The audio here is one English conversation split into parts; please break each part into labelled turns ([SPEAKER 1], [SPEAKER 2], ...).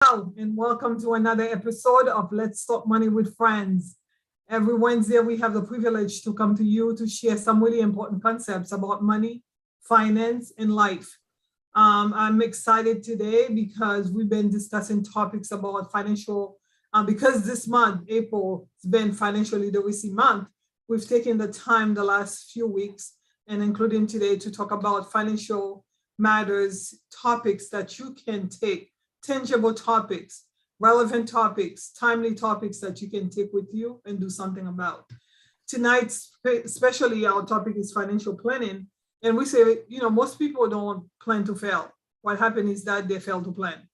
[SPEAKER 1] Hello, and welcome to another episode of Let's Talk Money with Friends. Every Wednesday, we have the privilege to come to you to share some really important concepts about money, finance, and life. I'm excited today because we've been discussing topics about financial, because this month, April, has been Financial Literacy Month. We've taken the time the last few weeks, and including today, to talk about financial matters, topics that you can take, tangible topics, relevant topics, timely topics that you can take with you and do something about. Tonight, especially our topic is financial planning. And we say, most people don't plan to fail. What happened is that they fail to plan.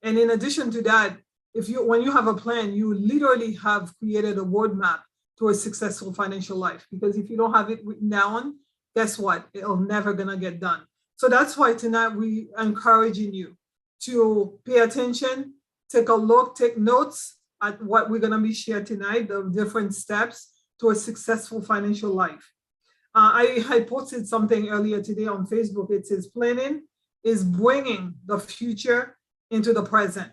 [SPEAKER 1] And in addition to that, when you have a plan, you literally have created a roadmap to a successful financial life. Because if you don't have it written down, guess what? It'll never gonna get done. So that's why tonight we are encouraging you to pay attention, take a look, take notes at what we're going to be sharing tonight, the different steps to a successful financial life. I posted something earlier today on Facebook. It says planning is bringing the future into the present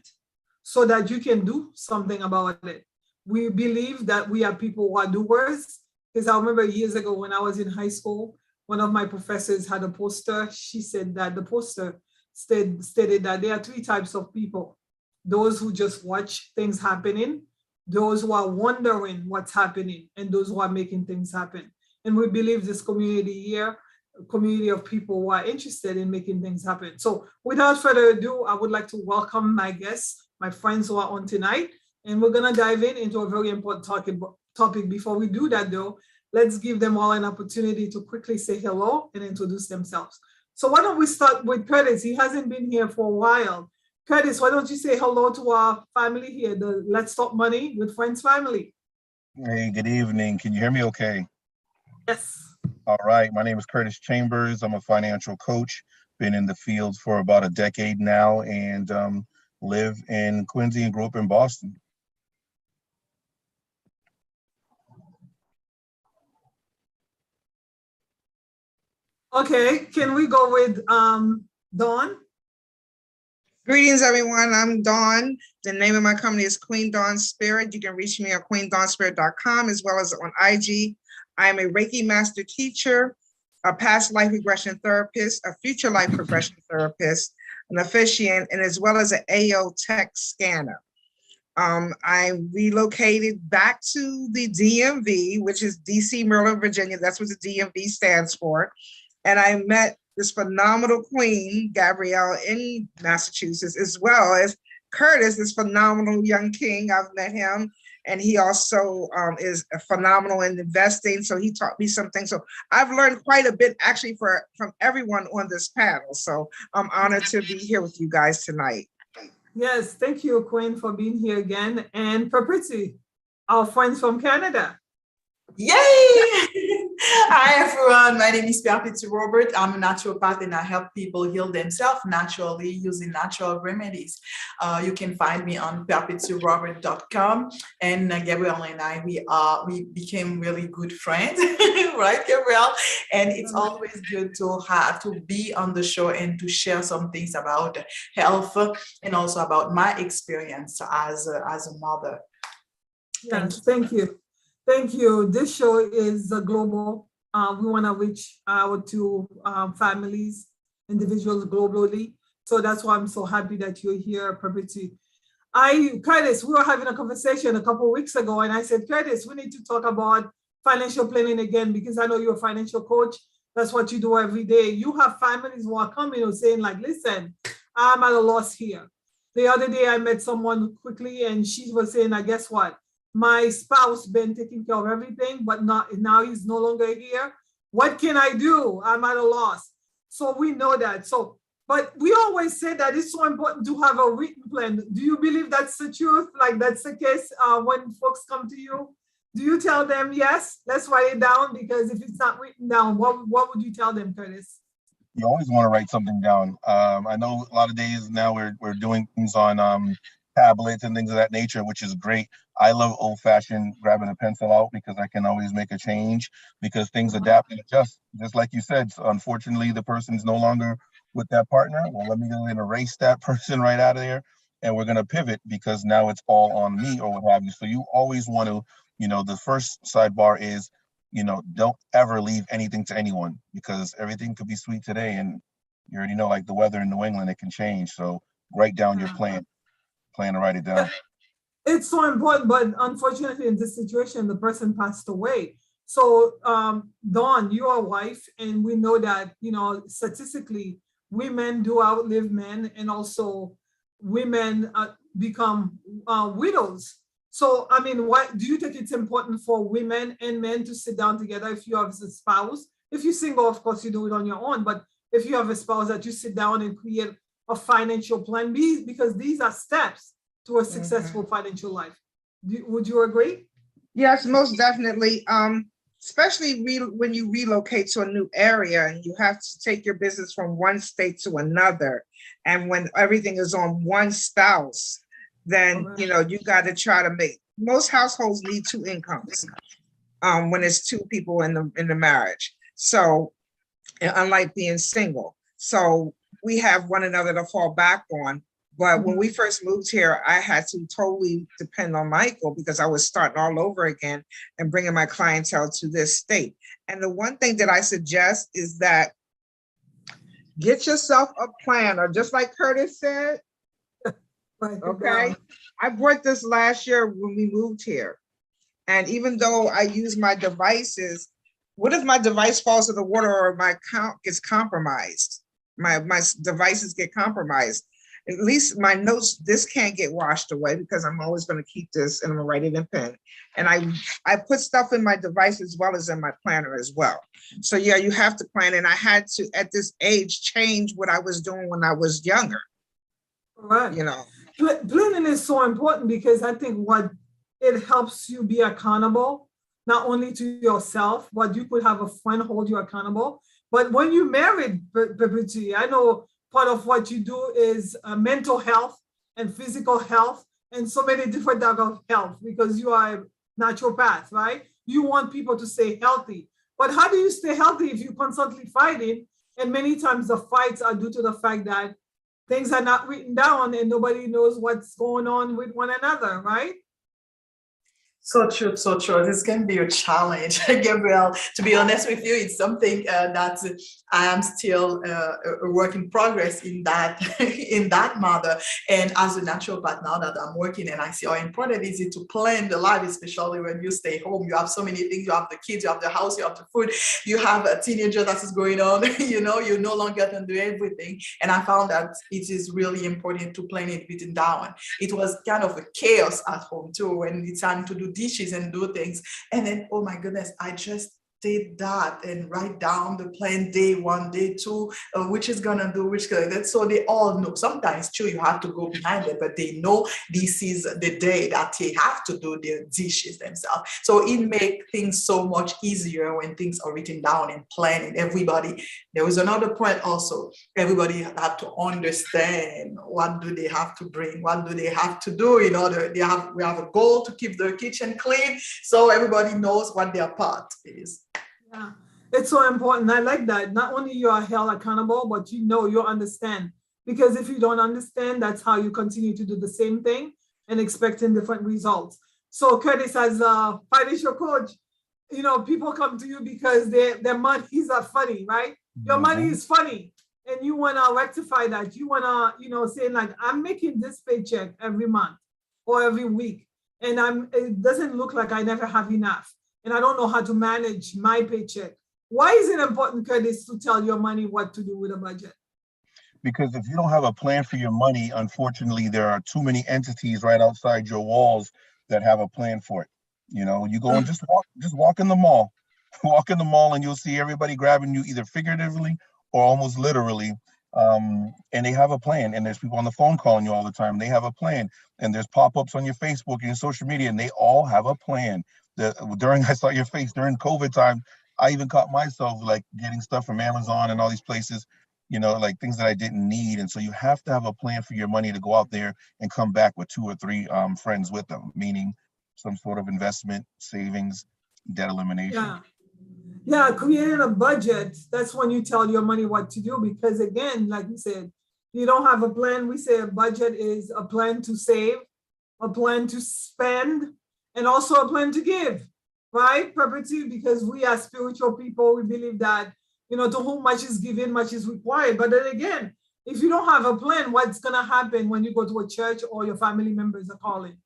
[SPEAKER 1] so that you can do something about it. We believe that we are people who are doers, because I remember years ago when I was in high school, one of my professors had a poster. She said that the poster stated that there are three types of people: those who just watch things happening, those who are wondering what's happening, and those who are making things happen. And we believe this community here, a community of people who are interested in making things happen. So without further ado, I would like to welcome my guests, my friends who are on tonight, and we're gonna dive into a very important topic. Before we do that though, let's give them all an opportunity to quickly say hello and introduce themselves. So why don't we start with Curtis? He hasn't been here for a while. Curtis, why don't you say hello to our family here, the Let's Talk Money with Friends family?
[SPEAKER 2] Hey, good evening. Can you hear me okay?
[SPEAKER 1] Yes.
[SPEAKER 2] All right. My name is Curtis Chambers. I'm a financial coach, been in the field for about a decade now, and live in Quincy and grew up in Boston.
[SPEAKER 1] Okay, can we go with Dawn?
[SPEAKER 3] Greetings, everyone. I'm Dawn. The name of my company is Queen Dawn Spirit. You can reach me at queendawnspirit.com as well as on IG. I am a Reiki master teacher, a past life regression therapist, a future life progression therapist, an officiant, and as well as an AO tech scanner. I relocated back to the DMV, which is DC, Maryland, Virginia. That's what the DMV stands for. And I met this phenomenal queen, Gabrielle, in Massachusetts, as well as Curtis, this phenomenal young king. I've met him, and he also is phenomenal in investing. So he taught me something. So I've learned quite a bit actually from everyone on this panel. So I'm honored to be here with you guys tonight.
[SPEAKER 1] Yes, thank you, Queen, for being here again. And Papriti, our friends from Canada.
[SPEAKER 4] Yay! Hi, everyone. My name is Perpetu Robert. I'm a naturopath and I help people heal themselves naturally using natural remedies. You can find me on perpeturobert.com. And Gabrielle and I, we became really good friends, right, Gabrielle? And it's always good to be on the show and to share some things about health and also about my experience as a mother.
[SPEAKER 1] Yes, thank you. Thank you. This show is global. We want to reach out to families, individuals globally. So that's why I'm so happy that you're here, Perpetu. Curtis, we were having a conversation a couple of weeks ago, and I said, Curtis, we need to talk about financial planning again, because I know you're a financial coach. That's what you do every day. You have families who are coming and saying, like, listen, I'm at a loss here. The other day I met someone quickly, and she was saying, I guess what? My spouse been taking care of everything, but now he's no longer here. What can I do? I'm at a loss. So we know that. But we always say that it's so important to have a written plan. Do you believe that's the truth? Like that's the case when folks come to you? Do you tell them, yes, let's write it down? Because if it's not written down, what would you tell them, Curtis?
[SPEAKER 2] You always want to write something down. I know a lot of days now we're doing things on tablets and things of that nature, which is great. I love old-fashioned grabbing a pencil out because I can always make a change because things adapt and adjust. Just like you said, so unfortunately, the person's no longer with that partner. Well, let me go and erase that person right out of there and we're going to pivot because now it's all on me or what have you. So you always want to, the first sidebar is, don't ever leave anything to anyone, because everything could be sweet today, and you already know, like the weather in New England, it can change. So write down your plan to write it down.
[SPEAKER 1] It's so important, but unfortunately in this situation, the person passed away. So Dawn, you are a wife, and we know that, statistically, women do outlive men, and also women become widows. So, I mean, what do you think it's important for women and men to sit down together if you have a spouse? If you're single, of course, you do it on your own, but if you have a spouse, that you sit down and create a financial plan, because these are steps to a successful financial life. Would you agree?
[SPEAKER 3] Yes, most definitely. Especially when you relocate to a new area and you have to take your business from one state to another. And when everything is on one spouse, then, you got to try to most households need two incomes when it's two people in the marriage. So unlike being single. So we have one another to fall back on. But when we first moved here, I had to totally depend on Michael because I was starting all over again and bringing my clientele to this state. And the one thing that I suggest is that get yourself a plan, or just like Curtis said, okay? I bought this last year when we moved here. And even though I use my devices, what if my device falls in the water or my account gets compromised? My devices get compromised. At least my notes, this can't get washed away because I'm always going to keep this and I'm going to write it in pen. And I put stuff in my device as well as in my planner as well. So yeah, you have to plan. And I had to, at this age, change what I was doing when I was younger.
[SPEAKER 1] Right. Planning is so important because I think it helps you be accountable, not only to yourself, but you could have a friend hold you accountable. But when you're married, Perpetuity, I know part of what you do is mental health and physical health and so many different types of health because you are a naturopath, right? You want people to stay healthy. But how do you stay healthy if you're constantly fighting? And many times the fights are due to the fact that things are not written down and nobody knows what's going on with one another, right?
[SPEAKER 4] So true, so true. This can be a challenge, Gabrielle. To be honest with you, it's something that I am still a work in progress in that in that matter. And as a naturopath now that I'm working, and I see how important it is to plan the life, especially when you stay home. You have so many things. You have the kids, you have the house, you have the food, you have a teenager that is going on. You no longer can do everything. And I found that it is really important to plan it written down. It was kind of a chaos at home too when it's time to do dishes and do things, and then oh my goodness, I just did that and write down the plan day 1, day 2, which is gonna do which that, so they all know. Sometimes too you have to go behind it, but they know this is the day that they have to do their dishes themselves. So it makes things so much easier when things are written down and planned. And everybody, there was another point also, everybody have to understand what do they have to bring, what do they have to do in order we have a goal to keep the kitchen clean, so everybody knows what their part is.
[SPEAKER 1] Yeah, it's so important. I like that. Not only you are held accountable, but you understand. Because if you don't understand, that's how you continue to do the same thing and expecting different results. So Curtis, as a financial coach, people come to you because their monies are funny, right? Your money is funny. And you want to rectify that. You want to, say like, I'm making this paycheck every month or every week. And it doesn't look like I never have enough. And I don't know how to manage my paycheck. Why is it important, Curtis, to tell your money what to do with a budget?
[SPEAKER 2] Because if you don't have a plan for your money, unfortunately, there are too many entities right outside your walls that have a plan for it. You go and just walk in the mall, walk in the mall, and you'll see everybody grabbing you either figuratively or almost literally. And they have a plan, and there's people on the phone calling you all the time. They have a plan, and there's pop-ups on your Facebook and your social media, and they all have a plan. I saw your face during COVID time, I even caught myself like getting stuff from Amazon and all these places, like things that I didn't need. And so you have to have a plan for your money to go out there and come back with 2 or 3 friends with them, meaning some sort of investment, savings, debt elimination.
[SPEAKER 1] Yeah, creating a budget, that's when you tell your money what to do. Because again, like you said, You don't have a plan. We say a budget is a plan to save, a plan to spend, and also a plan to give, right? Perpetuity, because we are spiritual people, we believe that, to whom much is given, much is required. But then again, if you don't have a plan, what's gonna happen when you go to a church or your family members are calling?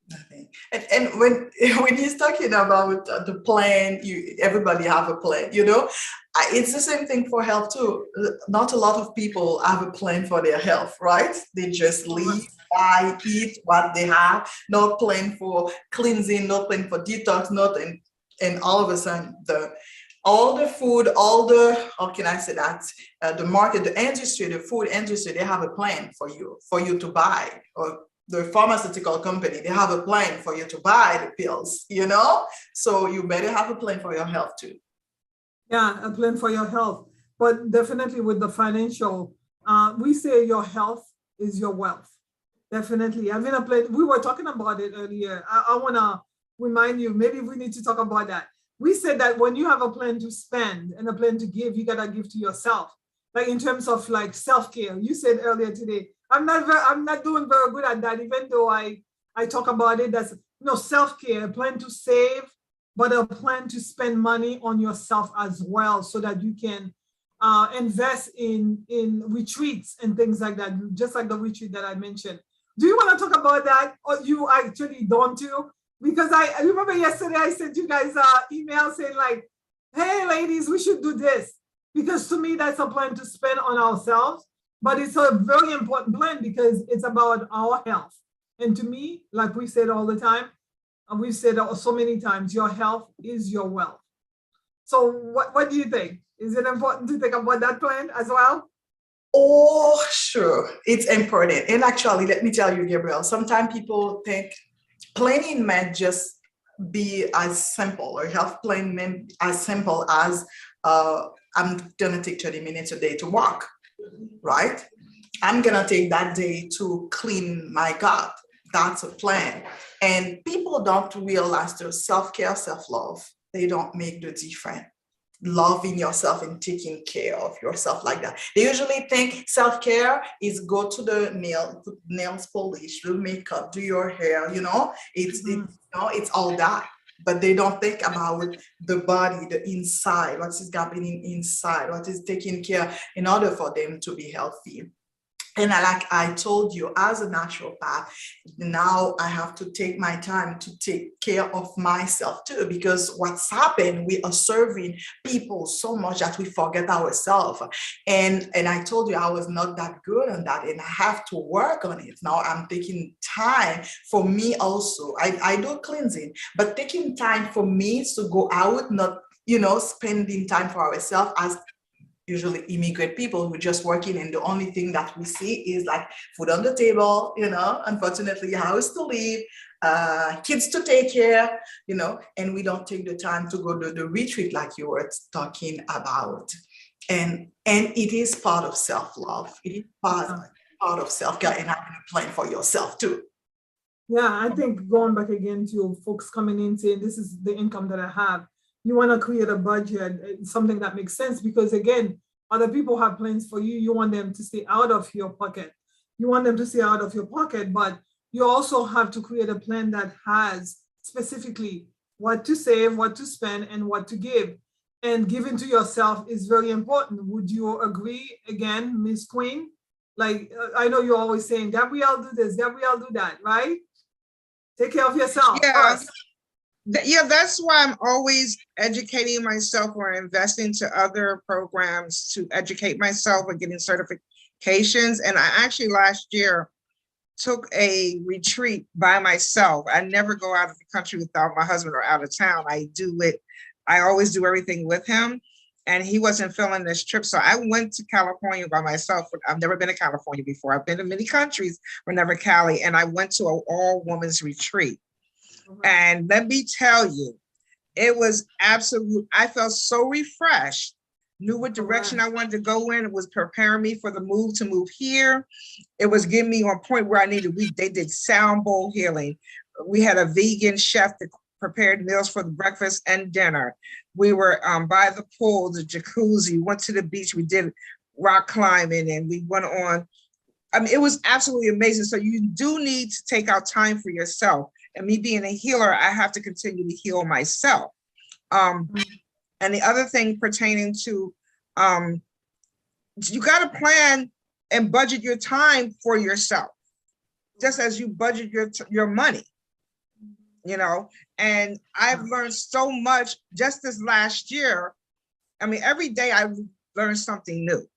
[SPEAKER 4] Nothing. And when he's talking about the plan, everybody have a plan, it's the same thing for health too. Not a lot of people have a plan for their health, right? They just live, buy, eat what they have, no plan for cleansing, no plan for detox, nothing. And all of a sudden, all the food, how can I say that? The market, the industry, the food industry, they have a plan for you to buy, or the pharmaceutical company, they have a plan for you to buy the pills, So you better have a plan for your health too.
[SPEAKER 1] Yeah, a plan for your health. But definitely with the financial, we say your health is your wealth. Definitely. Having a plan, we were talking about it earlier. I want to remind you, maybe we need to talk about that. We said that when you have a plan to spend and a plan to give, you got to give to yourself. Like in terms of like self-care, you said earlier today, I'm not doing very good at that, even though I talk about it. That's self-care, a plan to save, but a plan to spend money on yourself as well, so that you can invest in retreats and things like that, just like the retreat that I mentioned. Do you want to talk about that, or you actually don't too? Because I remember yesterday I sent you guys an email saying like, hey ladies, we should do this. Because to me, that's a plan to spend on ourselves, but it's a very important plan because it's about our health. And to me, like we said all the time, and we've said so many times, your health is your wealth. So what do you think? Is it important to think about that plan as well?
[SPEAKER 4] Oh, sure. It's important. And actually, let me tell you, Gabriel, sometimes people think planning might just be as simple, or health plan meant as simple as I'm gonna take 30 minutes a day to walk, right? I'm gonna take that day to clean my gut. That's a plan. And people don't realize their self-care, self-love, they don't make the difference. Loving yourself and taking care of yourself like that. They usually think self-care is go to the nails polish, do makeup, do your hair, it's all that. But they don't think about the body, the inside, what is happening inside, what is taken care in order for them to be healthy. And like I told you, as a naturopath, now I have to take my time to take care of myself too, because what's happened, we are serving people so much that we forget ourselves. And I told you I was not that good on that, and I have to work on it. Now I'm taking time for me also. I do cleansing, but taking time for me to go out, not, spending time for ourselves as usually immigrant people who just working, and the only thing that we see is like food on the table, unfortunately, house to live, kids to take care, and we don't take the time to go to the retreat like you were talking about. And it is part of self-love. It is part of self-care, and having a plan for yourself too.
[SPEAKER 1] Yeah, I think going back again to folks coming in saying, this is the income that I have. You want to create a budget, something that makes sense, because again, other people have plans for you. You want them to stay out of your pocket. But you also have to create a plan that has specifically what to save, what to spend, and what to give. And giving to yourself is very important. Would you agree again, Miss Queen? Like, I know you're always saying, Gabrielle, do this, Gabrielle, do that, right? Take care of yourself first.
[SPEAKER 3] Yeah, that's why I'm always educating myself or investing to other programs to educate myself or getting certifications. And I actually last year took a retreat by myself. I never go out of the country without my husband or out of town. I always do everything with him. And he wasn't feeling this trip. So I went to California by myself. I've never been to California before. I've been to many countries, but never Cali. And I went to an all-women's retreat. And let me tell you, it was absolute. I felt so refreshed, knew what direction I wanted to go in. It was preparing me for the move to move here. It was getting me on point where I needed. They did sound bowl healing. We had a vegan chef that prepared meals for the breakfast and dinner. We were by the pool, the jacuzzi, went to the beach. We did rock climbing, and we went on I mean, it was absolutely amazing. So you do need to take out time for yourself. And me being a healer, I have to continue to heal myself. And the other thing pertaining to, you got to plan and budget your time for yourself, just as you budget your money, you know. And I've learned so much just this last year. I mean, every day I learn something new.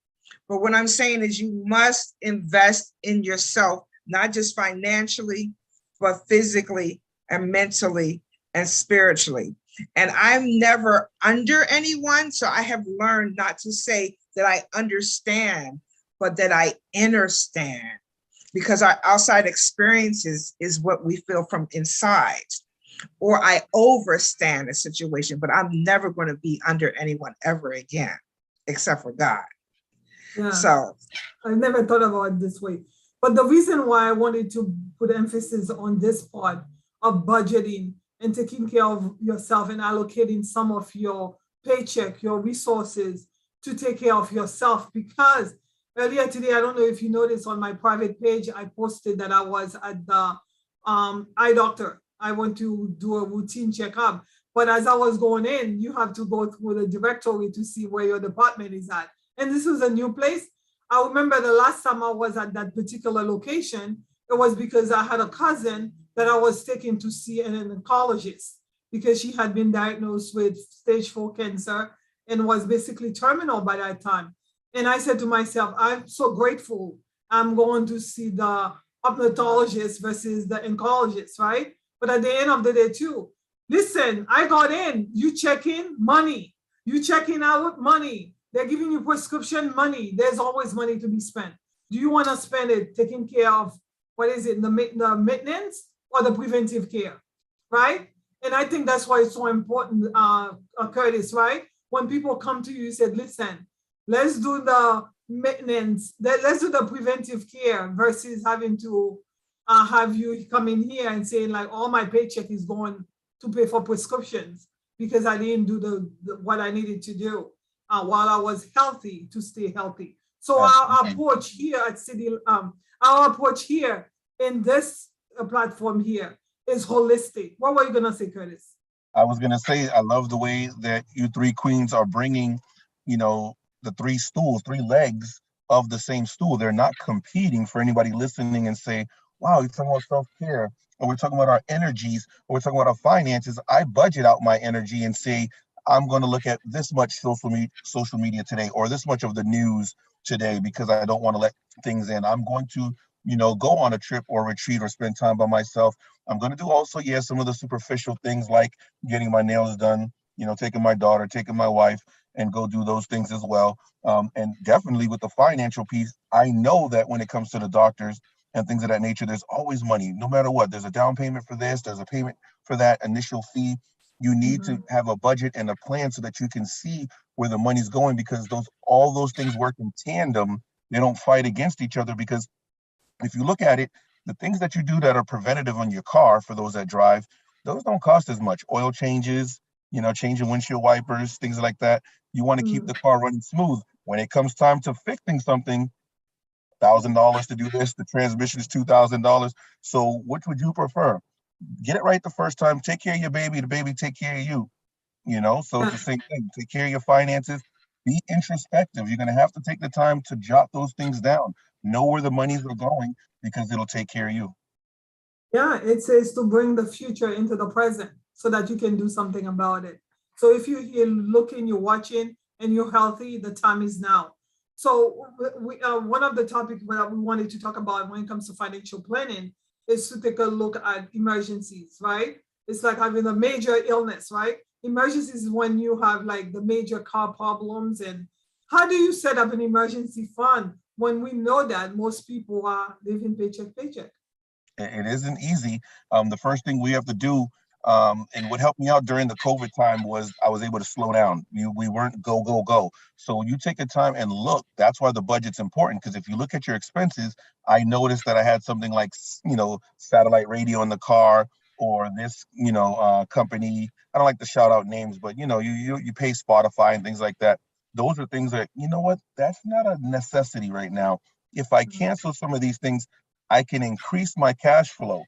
[SPEAKER 3] But what I'm saying is you must invest in yourself, not just financially, but physically and mentally and spiritually. And I'm never under anyone. So I have learned not to say that I understand, but that I understand, because our outside experiences is what we feel from inside. Or I overstand a situation, but I'm never going to be under anyone ever again, except for God.
[SPEAKER 1] Yeah.
[SPEAKER 3] So
[SPEAKER 1] I never thought about it this way. But the reason why I wanted to put emphasis on this part of budgeting and taking care of yourself and allocating some of your paycheck, your resources to take care of yourself, because earlier today, I don't know if you noticed on my private page, I posted that I was at the eye doctor. I went to do a routine checkup. But as I was going in, you have to go through the directory to see where your department is at. And this was a new place. I remember the last time I was at that particular location, it was because I had a cousin that I was taking to see an oncologist because she had been diagnosed with stage 4 cancer and was basically terminal by that time. And I said to myself, I'm so grateful I'm going to see the ophthalmologist versus the oncologist, right? But at the end of the day too, listen, I got in, you check in, money. You checking out, money. They're giving you prescription, money. There's always money to be spent. Do you want to spend it taking care of, what is it, the maintenance or the preventive care, right? And I think that's why it's so important, Curtis, right? When people come to you, you said, listen, let's do the maintenance, let's do the preventive care versus having to have you come in here and saying like, all my paycheck is going to pay for prescriptions because I didn't do the what I needed to do while I was healthy to stay healthy. So our approach here at City, our approach here in this platform here is holistic. What were you gonna say, Curtis?
[SPEAKER 2] I was gonna say, I love the way that you three queens are bringing, you know, the three stools, three legs of the same stool. They're not competing for anybody listening and say, wow, you're talking about self-care, or we're talking about our energies, or we're talking about our finances. I budget out my energy and say, I'm going to look at this much social media today, or this much of the news today, because I don't want to let things in. I'm going to, you know, go on a trip or retreat or spend time by myself. I'm going to do also, some of the superficial things like getting my nails done, you know, taking my daughter, taking my wife, and go do those things as well. And definitely with the financial piece, I know that when it comes to the doctors and things of that nature, there's always money, no matter what. There's a down payment for this, there's a payment for that initial fee. You need to have a budget and a plan so that you can see where the money's going, because all those things work in tandem. They don't fight against each other, because if you look at it, the things that you do that are preventative on your car, for those that drive, those don't cost as much. Oil changes, you know, changing windshield wipers, things like that. You want to keep the car running smooth. When it comes time to fixing something, $1,000 to do this, the transmission is $2,000. So which would you prefer? Get it right the first time, take care of your baby, the baby take care of you, you know? So it's the same thing, take care of your finances, be introspective. You're gonna have to take the time to jot those things down, know where the monies are going, because it'll take care of you.
[SPEAKER 1] Yeah, it says to bring the future into the present so that you can do something about it. So if you're here looking, you're watching, and you're healthy, the time is now. So one of the topics that we wanted to talk about when it comes to financial planning is to take a look at emergencies, right? It's like having a major illness, right? Emergencies is when you have like the major car problems. And how do you set up an emergency fund when we know that most people are living paycheck paycheck?
[SPEAKER 2] It isn't easy. The first thing we have to do, and what helped me out during the COVID time, was I was able to slow down. We weren't go, go, go. So you take a time and look. That's why the budget's important, because if you look at your expenses, I noticed that I had something like, you know, satellite radio in the car, or this, you know, company. I don't like to shout out names, but you know, you pay Spotify and things like that. Those are things that, you know what, that's not a necessity right now. If I cancel some of these things, I can increase my cash flow,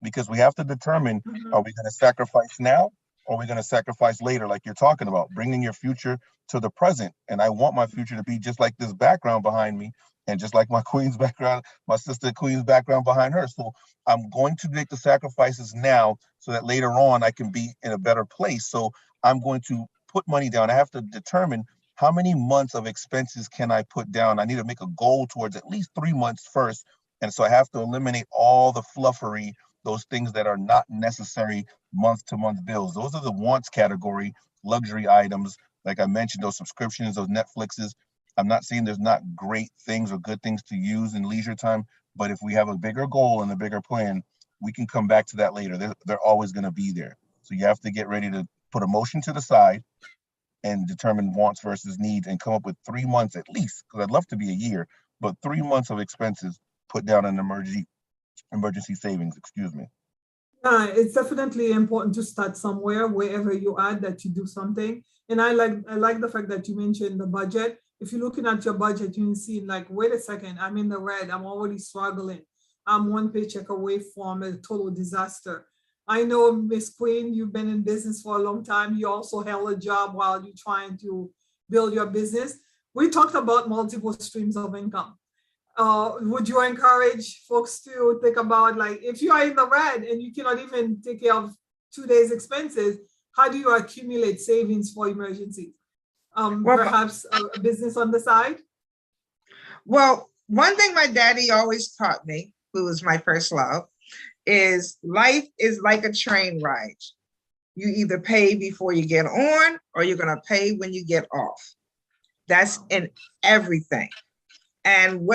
[SPEAKER 2] because we have to determine, are we going to sacrifice now, or are we going to sacrifice later, like you're talking about, bringing your future to the present. And I want my future to be just like this background behind me, and just like my queen's background, my sister queen's background behind her. So I'm going to make the sacrifices now so that later on I can be in a better place. So I'm going to put money down. I have to determine how many months of expenses can I put down. I need to make a goal towards at least 3 months first. And so I have to eliminate all the fluffery, those things that are not necessary month-to-month bills. Those are the wants category, luxury items. Like I mentioned, those subscriptions, those Netflixes. I'm not saying there's not great things or good things to use in leisure time, but if we have a bigger goal and a bigger plan, we can come back to that later. They're always going to be there. So you have to get ready to put emotion to the side and determine wants versus needs, and come up with 3 months at least, because I'd love to be a year, but 3 months of expenses put down in emergency savings, excuse me.
[SPEAKER 1] It's definitely important to start somewhere, wherever you are, that you do something. And I like the fact that you mentioned the budget. If you're looking at your budget, you can see like, wait a second, I'm in the red. I'm already struggling. I'm one paycheck away from a total disaster. I know, Miss Queen, you've been in business for a long time. You also held a job while you're trying to build your business. We talked about multiple streams of income. Would you encourage folks to think about, like, if you are in the red and you cannot even take care of 2 days expenses, how do you accumulate savings for emergencies? Perhaps a business on the side?
[SPEAKER 3] Well, one thing my daddy always taught me, who was my first love, is life is like a train ride. You either pay before you get on, or you're going to pay when you get off. That's in everything. And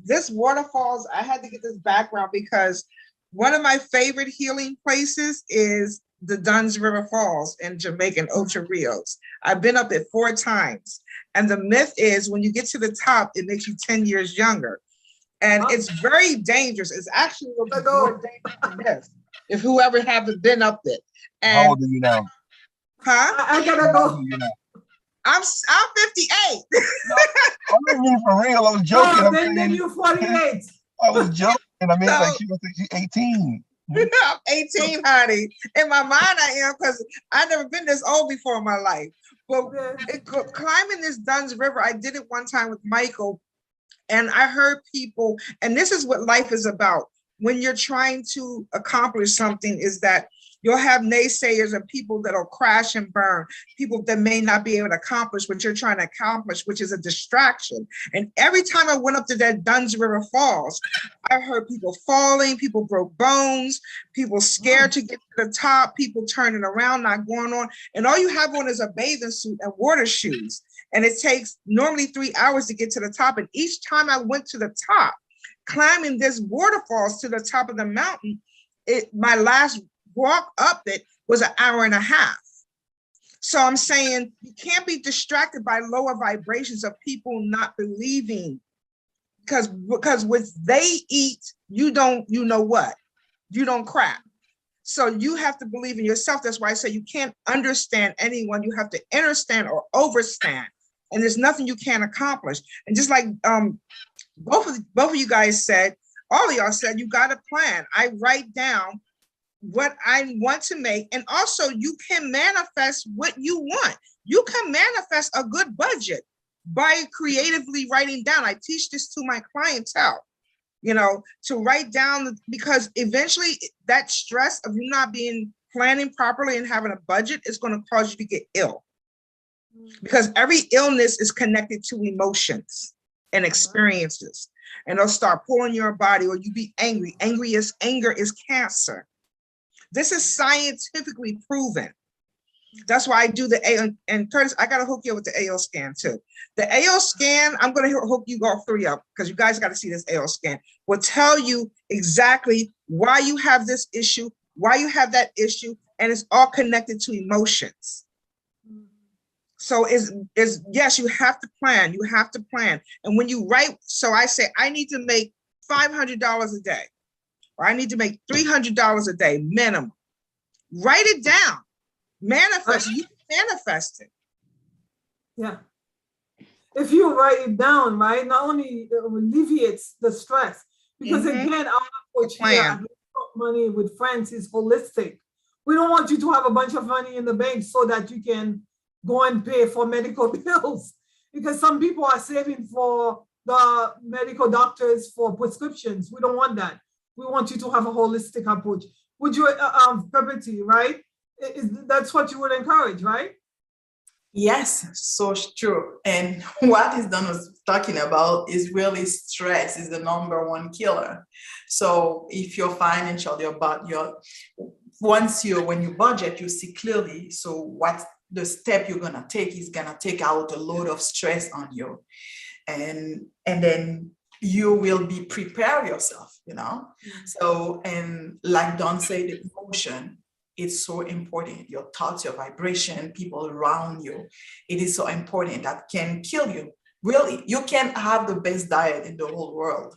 [SPEAKER 3] this waterfalls, I had to get this background because one of my favorite healing places is the Dunn's River Falls in Jamaica, in Ocho Rios. I've been up there 4 times. And the myth is when you get to the top, it makes you 10 years younger. And it's very dangerous. It's actually a little bit more dangerous than this, if whoever haven't been up there. And,
[SPEAKER 2] how old are you now?
[SPEAKER 3] Huh?
[SPEAKER 1] I gotta go.
[SPEAKER 3] I'm 58.
[SPEAKER 2] No, I don't mean for real. I was joking.
[SPEAKER 1] No, then you're 48.
[SPEAKER 2] I was joking. I mean, like she's 18.
[SPEAKER 3] I'm 18, honey. In my mind, I am, because I've never been this old before in my life. But climbing this Dunn's River, I did it one time with Michael, and I heard people, and this is what life is about. When you're trying to accomplish something, is that you'll have naysayers and people that'll crash and burn, people that may not be able to accomplish what you're trying to accomplish, which is a distraction. And every time I went up to that Dunn's River Falls, I heard people falling, people broke bones, people scared to get to the top, people turning around, not going on. And all you have on is a bathing suit and water shoes. And it takes normally 3 hours to get to the top. And each time I went to the top, climbing this waterfalls to the top of the mountain, my last walk up it was 1.5 hours. So I'm saying you can't be distracted by lower vibrations of people not believing, because what they eat, you don't crap. So you have to believe in yourself. That's why I say you can't understand anyone. You have to understand or overstand. And there's nothing you can't accomplish. And just like both of you guys said, all of y'all said, you got a plan. I write down what I want to make. And also you can manifest what you want. You can manifest a good budget by creatively writing down. I teach this to my clientele, to write down, because eventually that stress of you not being planning properly and having a budget is going to cause you to get ill. Because every illness is connected to emotions and experiences, and they'll start pulling your body, or you be angry. Anger is cancer. This is scientifically proven. That's why I do the AO. And Curtis, I got to hook you up with the AO scan too. The AO scan, I'm going to hook you all 3 up, because you guys got to see this AO scan. Will tell you exactly why you have this issue, why you have that issue, and it's all connected to emotions. So yes, you have to plan. You have to plan. And when you write, so I say, I need to make $500 a day, or I need to make $300 a day minimum. Write it down. Manifest. You can manifest it.
[SPEAKER 1] Yeah. if you write it down, right, not only alleviates the stress, because again, our approach here
[SPEAKER 3] Plan.
[SPEAKER 1] at Let's Talk Money with Friends is holistic. We don't want you to have a bunch of money in the bank so that you can go and pay for medical bills, because some people are saving for the medical doctors for prescriptions. We don't want that. We want you to have a holistic approach. Would you, Pepperty, right? That's what you would encourage, right?
[SPEAKER 4] Yes, so true. And what is Don was talking about is really stress is the number one killer. So if your financial, when you budget, you see clearly. So what the step you're gonna take is gonna take out a load of stress on you, and then you will be prepare yourself, So, and like Don said, the emotion, it's so important. Your thoughts, your vibration, people around you, it is so important that can kill you. Really, you can have the best diet in the whole world,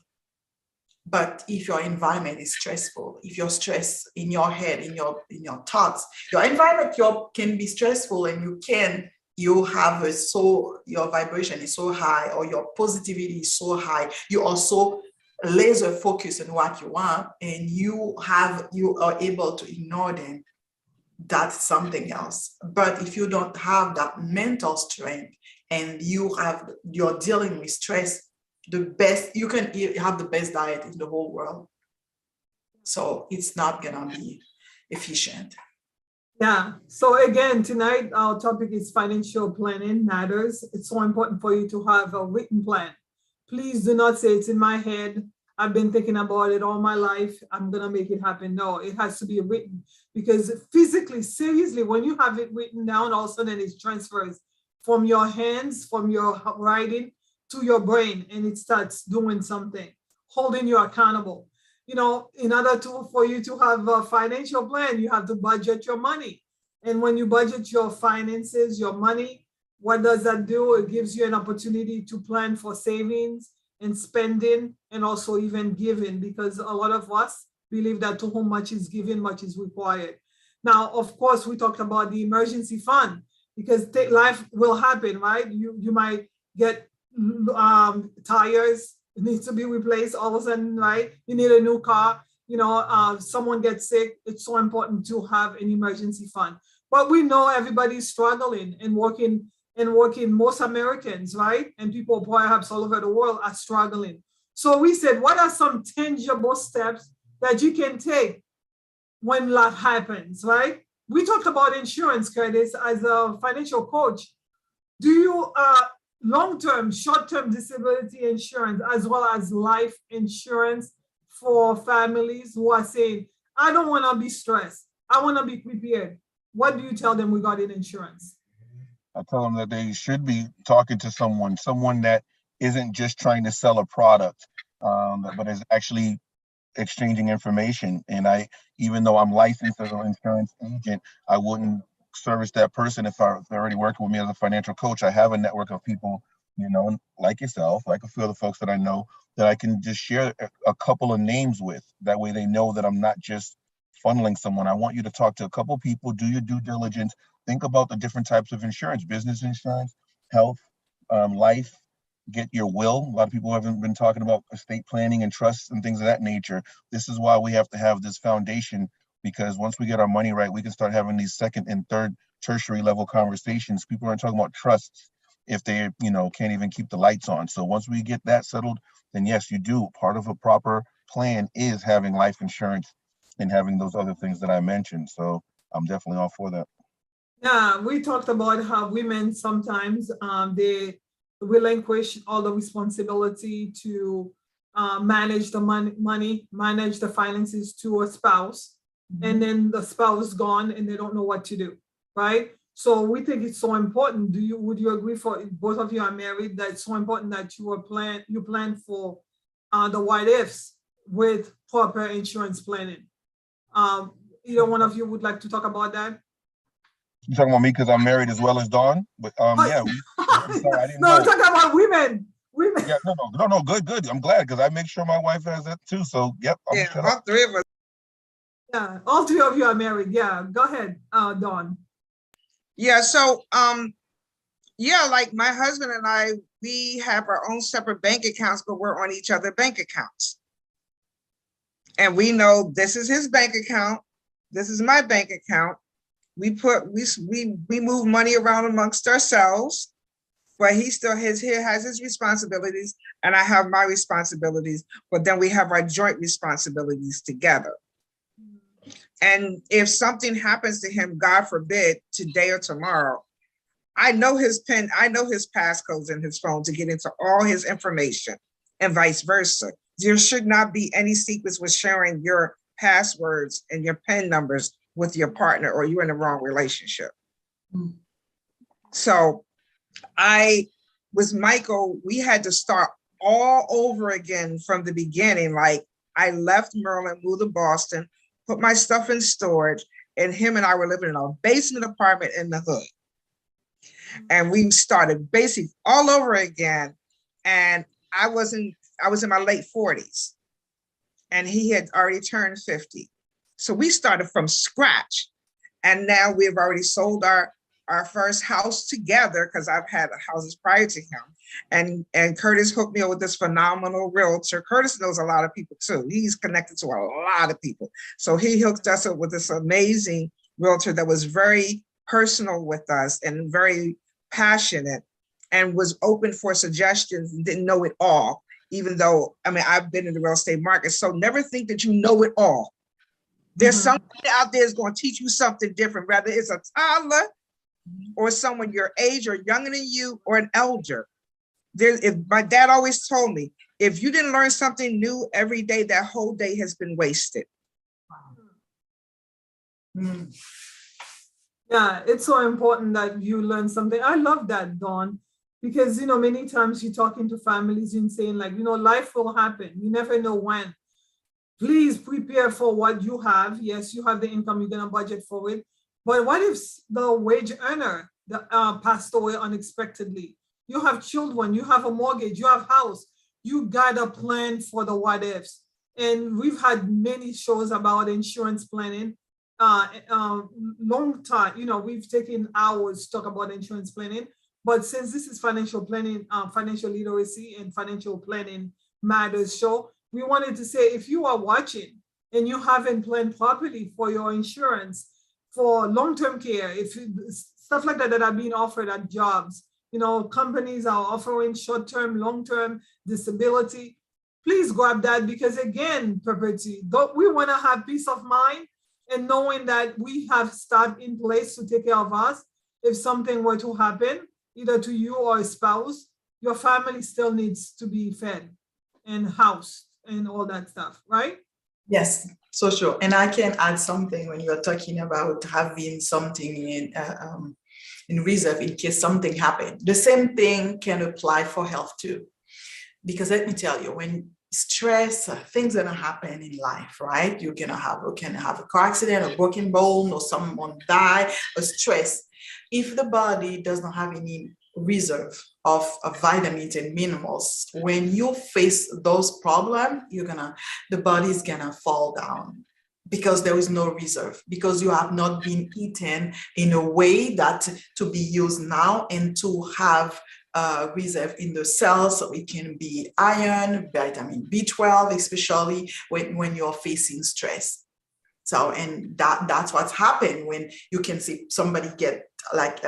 [SPEAKER 4] but if your environment is stressful, if you're stressed in your head, in your thoughts, your environment can be stressful, and you have your vibration is so high, or your positivity is so high, you are so laser focused on what you want, and you are able to ignore them. That's something else. But if you don't have that mental strength, and you're dealing with stress, you can have the best diet in the whole world. So it's not gonna be efficient.
[SPEAKER 1] Yeah. So again, tonight our topic is financial planning matters. It's so important for you to have a written plan. Please do not say it's in my head. I've been thinking about it all my life. I'm gonna make it happen. No, it has to be written, because physically, seriously, when you have it written down, all of a sudden it transfers from your hands, from your writing to your brain, and it starts doing something, holding you accountable. In order for you to have a financial plan, you have to budget your money. And when you budget your finances, your money, what does that do? It gives you an opportunity to plan for savings and spending, and also even giving, because a lot of us believe that to whom much is given, much is required. Now, of course, we talked about the emergency fund, because life will happen, right? You might get tires, it needs to be replaced all of a sudden, right? You need a new car, someone gets sick. It's so important to have an emergency fund. But we know everybody's struggling and working, most Americans, right? And people perhaps all over the world are struggling. So we said, what are some tangible steps that you can take when life happens, right? We talked about insurance, Curtis, as a financial coach. Do you long-term, short-term disability insurance, as well as life insurance for families who are saying, I don't want to be stressed, I want to be prepared? What do you tell them regarding insurance?
[SPEAKER 2] I tell them that they should be talking to someone that isn't just trying to sell a product, but is actually exchanging information. And even though I'm licensed as an insurance agent, I wouldn't service that person if they're already working with me as a financial coach. I have a network of people, like yourself, like a few other folks that I know, that I can just share a couple of names with. That way they know that I'm not just funneling someone. I want you to talk to a couple people, do your due diligence, think about the different types of insurance: business insurance, health, life. Get your will. A lot of people haven't been talking about estate planning and trusts and things of that nature. This is why we have to have this foundation, because once we get our money right, we can start having these second and third tertiary level conversations. People aren't talking about trusts if they, can't even keep the lights on. So once we get that settled, then yes, you do. Part of a proper plan is having life insurance and having those other things that I mentioned. So I'm definitely all for that.
[SPEAKER 1] Yeah, we talked about how women sometimes they relinquish all the responsibility to manage the money, manage the finances to a spouse, and then the spouse is gone and they don't know what to do, right? So we think it's so important. Would you agree, for both of you are married, that it's so important that you plan for the what ifs with proper insurance planning? Either one of you would like to talk about that?
[SPEAKER 2] You talking about me because I'm married as well as Dawn? But yeah, I'm sorry, I didn't know.
[SPEAKER 1] I'm talking about women.
[SPEAKER 2] Yeah, no, good. I'm glad, because I make sure my wife has that too. So yep,
[SPEAKER 3] Yeah, all three of us.
[SPEAKER 1] Yeah, all three of you are married. Yeah, go ahead, Dawn.
[SPEAKER 3] Yeah, so Yeah, like my husband and I, we have our own separate bank accounts, but we're on each other bank accounts. And we know this is his bank account, this is my bank account. We move money around amongst ourselves, but he still has his responsibilities and I have my responsibilities, but then we have our joint responsibilities together. And if something happens to him, God forbid, today or tomorrow, I know his PIN, I know his passcodes in his phone to get into all his information and vice versa. There should not be any secrets with sharing your passwords and your PIN numbers with your partner or you're in the wrong relationship. Mm. So with Michael, we had to start all over again from the beginning. Like I left Maryland, moved to Boston, put my stuff in storage, and him and I were living in a basement apartment in the hood. And we started basically all over again. And I was in my late 40s and he had already turned 50. So we started from scratch. And now we've already sold our first house together because I've had houses prior to him. And Curtis hooked me up with this phenomenal realtor. Curtis knows a lot of people too. He's connected to a lot of people. So he hooked us up with this amazing realtor that was very personal with us and very passionate and was open for suggestions and didn't know it all, even though, I mean, I've been in the real estate market. So never think that you know it all. There's somebody out there that's going to teach you something different, whether it's a toddler or someone your age or younger than you or an elder. If my dad always told me, if you didn't learn something new every day, that whole day has been wasted.
[SPEAKER 1] Mm. Yeah, it's so important that you learn something. I love that, Dawn, because, many times you're talking to families and saying like, life will happen. You never know when. Please prepare for what you have. Yes, you have the income, you're going to budget for it. But what if the wage earner passed away unexpectedly? You have children, you have a mortgage, you have house. You got to plan for the what ifs. And we've had many shows about insurance planning. Long time, we've taken hours to talk about insurance planning, but since this is financial planning, financial literacy and financial planning matters show, we wanted to say, if you are watching and you haven't planned properly for your insurance, for long-term care, stuff like that are being offered at jobs, companies are offering short-term, long-term disability, please grab that, because again, Perpetuity, we want to have peace of mind and knowing that we have staff in place to take care of us. If something were to happen, either to you or a spouse, your family still needs to be fed and housed and all that stuff, right?
[SPEAKER 4] Yes, so sure. And I can add something when you're talking about having something in reserve in case something happened. The same thing can apply for health too. Because let me tell you, when stress, things that happen in life, right? You can have a car accident, a broken bone, or someone die, or stress. If the body does not have any reserve of vitamins and minerals, when you face those problems, the body is gonna fall down because there is no reserve, because you have not been eaten in a way that to be used now and to have reserve in the cells. So it can be iron, vitamin B12, especially when you're facing stress. So, and that's what's happened when you can see somebody get like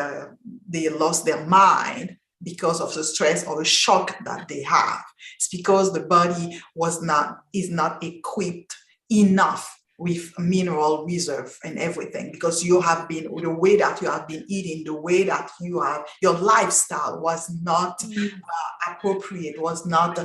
[SPEAKER 4] they lost their mind because of the stress or the shock that they have. It's because the body is not equipped enough with mineral reserve and everything, because you have been, the way that you have been eating, the way that your lifestyle was not appropriate, was not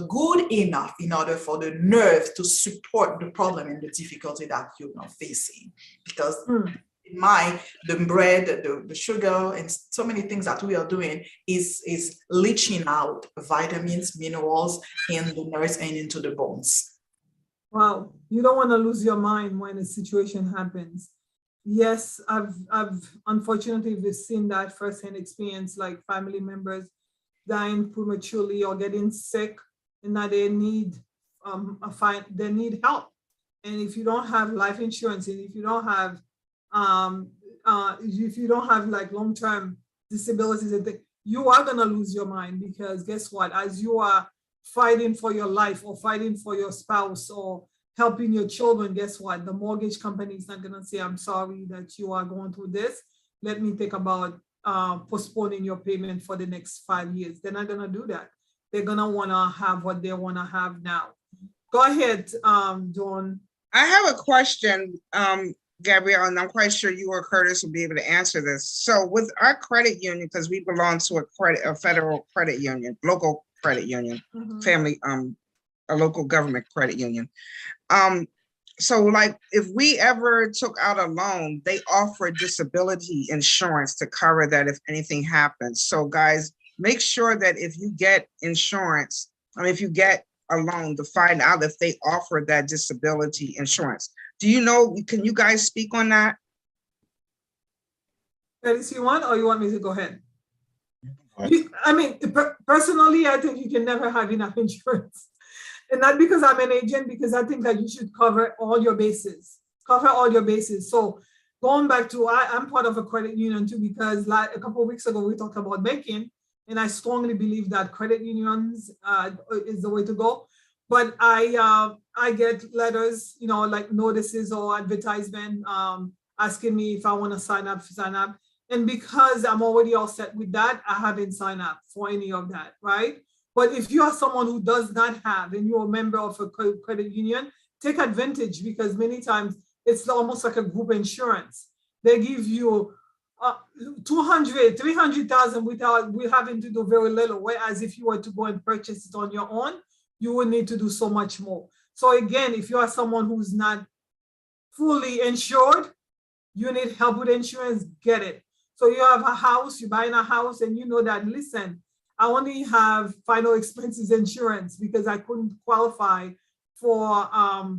[SPEAKER 4] good enough in order for the nerve to support the problem and the difficulty that you're not facing. Because the bread, the sugar, and so many things that we are doing is leaching out vitamins, minerals in the nerves and into the bones.
[SPEAKER 1] Wow, you don't want to lose your mind when a situation happens. Yes, I've unfortunately we've seen that firsthand experience, like family members dying prematurely or getting sick, and that they need they need help. And if you don't have life insurance, and if you don't have like long-term disabilities and things, you are gonna lose your mind, because guess what? As you are fighting for your life or fighting for your spouse or helping your children, guess what? The mortgage company is not gonna say, I'm sorry that you are going through this. Let me think about postponing your payment for the next 5 years. They're not gonna do that. They're gonna wanna have what they wanna have now. Go ahead, Dawn.
[SPEAKER 3] I have a question, Gabrielle, and I'm quite sure you or Curtis will be able to answer this. So with our credit union, because we belong to a federal credit union, local credit union, family, a local government credit union. So like if we ever took out a loan, they offer disability insurance to cover that if anything happens. So guys, make sure that if you get insurance, if you get a loan, to find out if they offer that disability insurance. Do you know, can you guys speak on that?
[SPEAKER 1] Curtis, you want, or you want me to go ahead? I mean, personally, I think you can never have enough insurance. And not because I'm an agent, because I think that you should cover all your bases. Cover all your bases. So going back to, I'm part of a credit union too, because like a couple of weeks ago, we talked about banking, and I strongly believe that credit unions is the way to go. But I get letters, like notices or advertisement asking me if I want to sign up. And because I'm already all set with that, I haven't signed up for any of that, right? But if you are someone who does not have, and you're a member of a credit union, take advantage, because many times it's almost like a group insurance. They give you 200, 300,000 without having to do very little. Whereas if you were to go and purchase it on your own, you would need to do so much more. So again, if you are someone who's not fully insured, you need help with insurance, get it. So you have a house, you're buying a house, and you know that, listen, I only have final expenses insurance because I couldn't qualify for a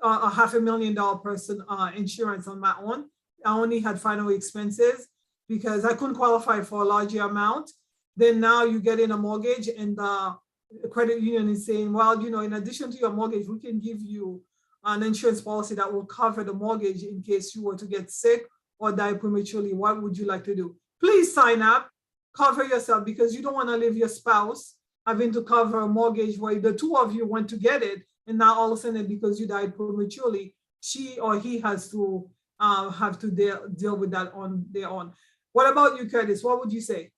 [SPEAKER 1] $500,000 person insurance on my own. I only had final expenses because I couldn't qualify for a larger amount. Then now you get in a mortgage, and the credit union is saying, well, in addition to your mortgage, we can give you an insurance policy that will cover the mortgage in case you were to get sick or die prematurely. What would you like to do? Please sign up. Cover yourself, because you don't want to leave your spouse having to cover a mortgage where the two of you went to get it, and now all of a sudden, because you died prematurely, she or he has to have to deal with that on their own. What about you, Curtis? What would you say?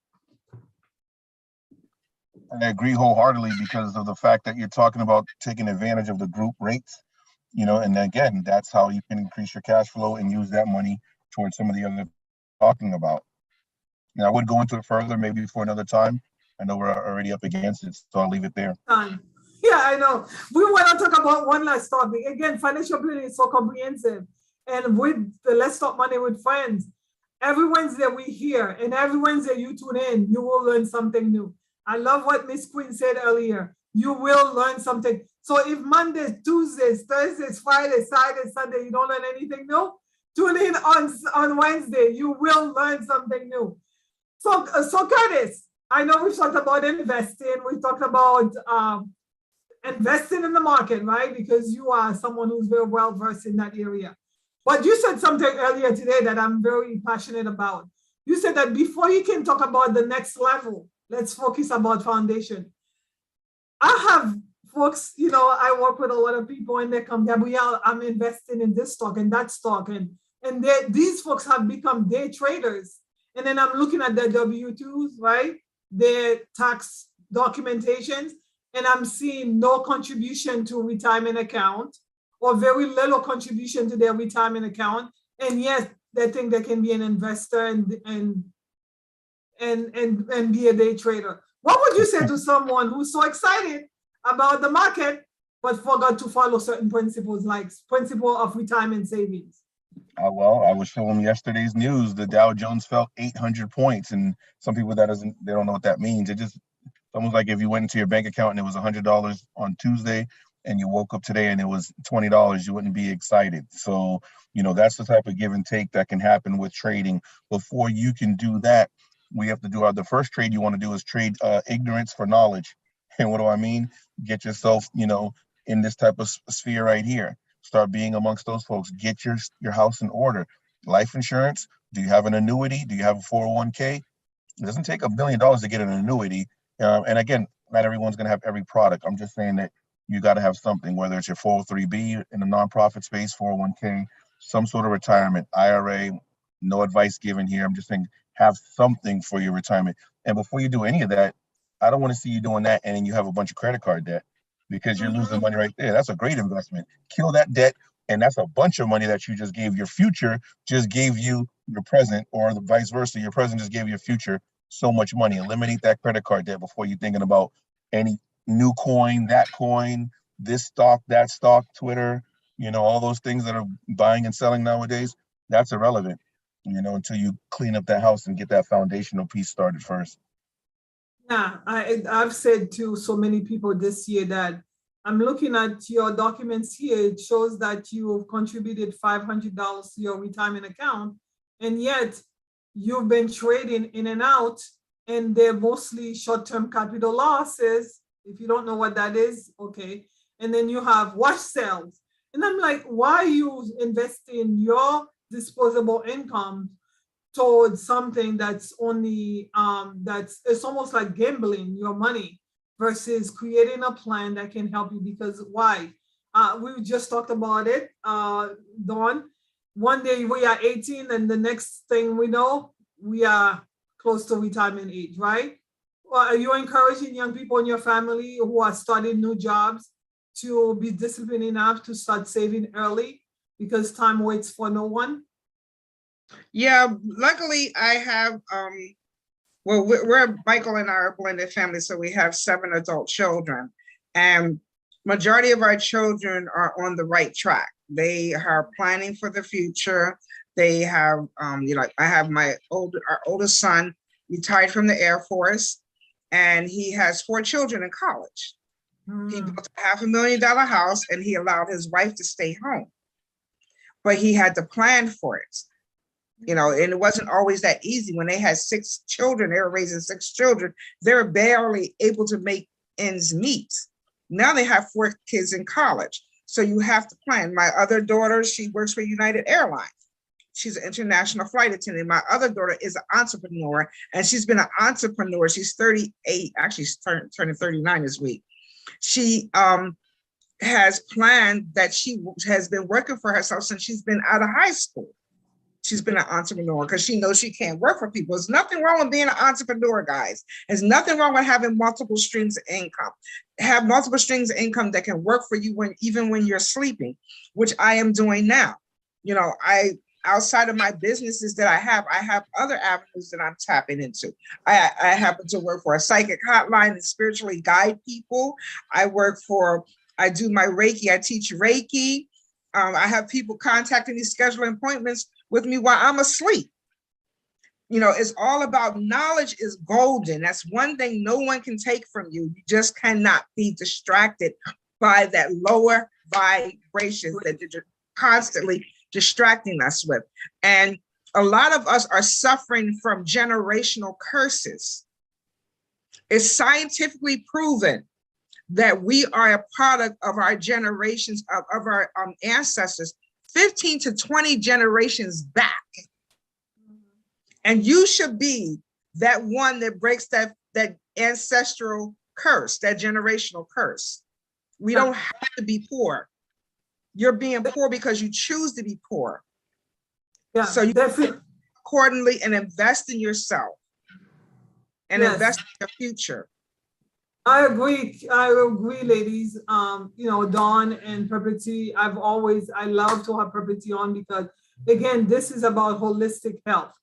[SPEAKER 2] I agree wholeheartedly, because of the fact that you're talking about taking advantage of the group rates, and again, that's how you can increase your cash flow and use that money towards some of the other talking about. Now, I would go into it further, maybe for another time. I know we're already up against it, so I'll leave it there.
[SPEAKER 1] Yeah, I know. We want to talk about one last topic. Again, financial planning is so comprehensive. And with the Let's Talk Money with Friends, every Wednesday we hear, and every Wednesday you tune in, you will learn something new. I love what Miss Queen said earlier. You will learn something. So if Mondays, Tuesdays, Thursdays, Fridays, Saturdays, Sunday, you don't learn anything new, tune in on Wednesday. You will learn something new. So Curtis, I know we've talked about investing. We've talked about investing in the market, right? Because you are someone who's very well versed in that area. But you said something earlier today that I'm very passionate about. You said that before you can talk about the next level, let's focus about foundation. I have folks, I work with a lot of people, and they come, Gabrielle, I'm investing in this stock and that stock. And these folks have become day traders. And then I'm looking at their W-2s, right? Their tax documentations, and I'm seeing no contribution to retirement account, or very little contribution to their retirement account. And yes, they think they can be an investor and be a day trader. What would you say to someone who's so excited about the market, but forgot to follow certain principles, like principle of retirement savings?
[SPEAKER 2] Well, I was showing yesterday's news. The Dow Jones fell 800 points, and some people they don't know what that means. It's almost like if you went into your bank account and it was $100 on Tuesday, and you woke up today and it was $20, you wouldn't be excited. So, that's the type of give and take that can happen with trading. Before you can do that, we have to do the first trade you want to do is trade ignorance for knowledge. And what do I mean? Get yourself, in this type of sphere right here. Start being amongst those folks. Get your house in order. Life insurance. Do you have an annuity? Do you have a 401k? It doesn't take $1 million to get an annuity. And again, not everyone's going to have every product. I'm just saying that you got to have something, whether it's your 403B in the nonprofit space, 401k, some sort of retirement, IRA. No advice given here. I'm just saying have something for your retirement. And before you do any of that, I don't want to see you doing that and then you have a bunch of credit card debt because you're losing money right there. That's a great investment. Kill that debt. And that's a bunch of money that you just gave your future, just gave you your present, or the vice versa. Your present just gave your future so much money. Eliminate that credit card debt before you're thinking about any new coin, that coin, this stock, that stock, Twitter, all those things that are buying and selling nowadays. That's irrelevant, until you clean up that house and get that foundational piece started first.
[SPEAKER 1] Yeah, I've said to so many people this year that I'm looking at your documents here. It shows that you've contributed $500 to your retirement account, and yet you've been trading in and out, and they're mostly short-term capital losses. If you don't know what that is, okay. And then you have wash sales. And I'm like, why are you investing your disposable income towards something that's only, it's almost like gambling your money versus creating a plan that can help you? Because why? We just talked about it, Dawn. One day we are 18 and the next thing we know, we are close to retirement age, right? Well, are you encouraging young people in your family who are starting new jobs to be disciplined enough to start saving early because time waits for no one?
[SPEAKER 3] Yeah, luckily I have, well, Michael and I are a blended family, so we have 7 adult children, and majority of our children are on the right track. They are planning for the future. They have, I have our oldest son retired from the Air Force, and he has 4 children in college. He built a $500,000 house, and he allowed his wife to stay home, but he had to plan for it. And it wasn't always that easy. When they had 6 children, they were raising 6 children. They were barely able to make ends meet. Now they have 4 kids in college. So you have to plan. My other daughter, she works for United Airlines. She's an international flight attendant. My other daughter is an entrepreneur, and she's been an entrepreneur. She's 38, actually she's turning 39 this week. She has planned that she has been working for herself since she's been out of high school. She's been an entrepreneur because she knows she can't work for people. There's nothing wrong with being an entrepreneur, guys. There's nothing wrong with having multiple streams of income. Have multiple streams of income that can work for you even when you're sleeping, which I am doing now. Outside of my businesses that I have other avenues that I'm tapping into. I happen to work for a psychic hotline and spiritually guide people. I do my Reiki. I teach Reiki. I have people contacting me, scheduling appointments with me while I'm asleep. It's all about knowledge is golden. That's one thing no one can take from you. You just cannot be distracted by that lower vibration that you're constantly distracting us with. And a lot of us are suffering from generational curses. It's scientifically proven that we are a product of our generations, of our ancestors, 15 to 20 generations back. And you should be that one that breaks that ancestral curse, that generational curse. We don't have to be poor. You're being poor because you choose to be poor.
[SPEAKER 1] Yeah,
[SPEAKER 3] so you can accordingly and invest in yourself and invest in your future.
[SPEAKER 1] I agree, ladies. Dawn and Perpetuity, I love to have Perpetuity on because, again, this is about holistic health.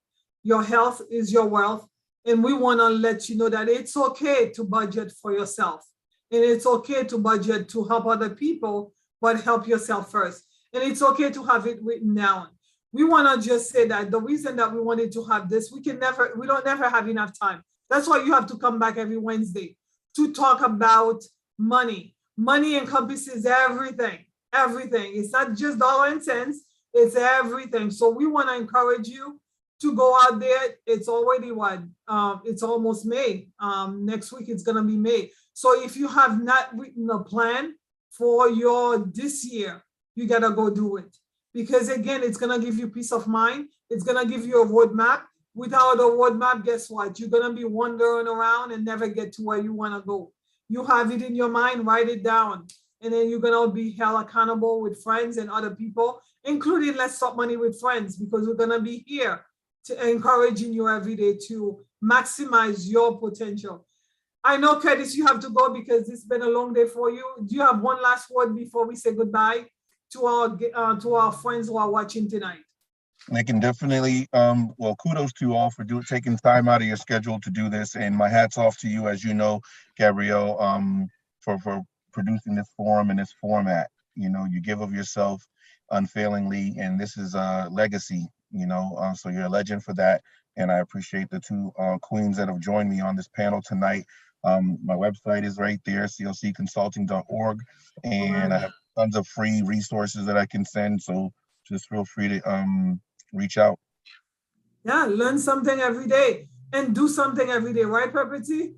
[SPEAKER 1] Your health is your wealth. And we want to let you know that it's okay to budget for yourself. And it's okay to budget to help other people, but help yourself first. And it's okay to have it written down. We want to just say that the reason that we wanted to have this, we don't never have enough time. That's why you have to come back every Wednesday to talk about money. Money encompasses everything, everything. It's not just dollars and cents, it's everything. So we want to encourage you to go out there. It's already it's almost May. Next week it's gonna be May. So if you have not written a plan for this year, you gotta go do it. Because again, it's gonna give you peace of mind. It's gonna give you a roadmap. Without a roadmap, guess what? You're gonna be wandering around and never get to where you wanna go. You have it in your mind, write it down. And then you're gonna be held accountable with friends and other people, including Let's Talk Money with Friends, because we're gonna be here to encouraging you every day to maximize your potential. I know, Curtis, you have to go because it's been a long day for you. Do you have one last word before we say goodbye to our friends who are watching tonight?
[SPEAKER 2] They can definitely, well, kudos to you all for taking time out of your schedule to do this. And my hat's off to you, as you know, Gabrielle, for producing this forum and this format. You know, you give of yourself unfailingly, and this is a legacy, you know, so you're a legend for that. And I appreciate the two queens that have joined me on this panel tonight. My website is right there, clcconsulting.org, and I have tons of free resources that I can send. So just feel free to reach out.
[SPEAKER 1] Yeah, learn something every day and do something every day, right, Pepperty?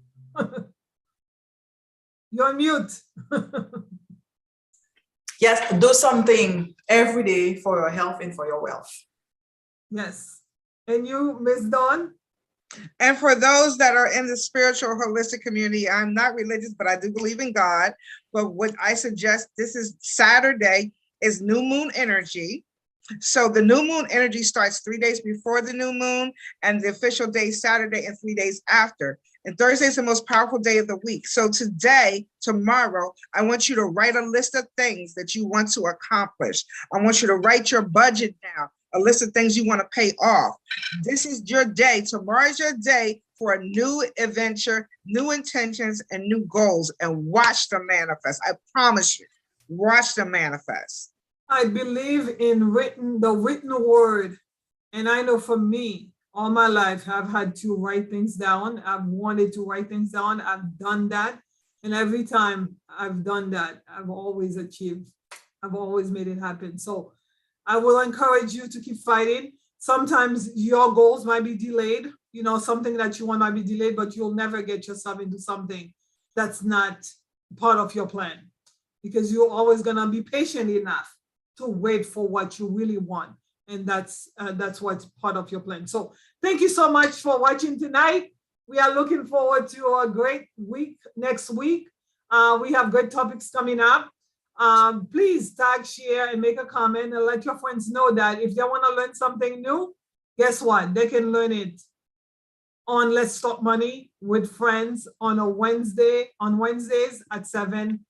[SPEAKER 1] You're on mute.
[SPEAKER 4] Yes, do something every day for your health and for your wealth.
[SPEAKER 1] Yes. And you, Miss Dawn?
[SPEAKER 3] And for those that are in the spiritual holistic community, I'm not religious, but I do believe in God. But what I suggest, this is Saturday, is new moon energy. So the new moon energy starts 3 days before the new moon, and the official day is Saturday and 3 days after. And Thursday is the most powerful day of the week. So today, tomorrow, I want you to write a list of things that you want to accomplish. I want you to write your budget down, a list of things you want to pay off. This is your day. Tomorrow's your day for a new adventure, new intentions, and new goals, and watch them manifest. I promise you, watch them manifest.
[SPEAKER 1] I believe in the written word. And I know for me, all my life, I've had to write things down. I've wanted to write things down. I've done that. And every time I've done that, I've always achieved. I've always made it happen. So I will encourage you to keep fighting. Sometimes your goals might be delayed. You know, something that you want might be delayed, but you'll never get yourself into something that's not part of your plan, because you're always gonna be patient enough to wait for what you really want. And that's what's part of your plan. So thank you so much for watching tonight. We are looking forward to a great week next week. We have great topics coming up. Please tag, share, and make a comment, and let your friends know that if they want to learn something new, guess what? They can learn it on Let's Talk Money with Friends on Wednesdays at 7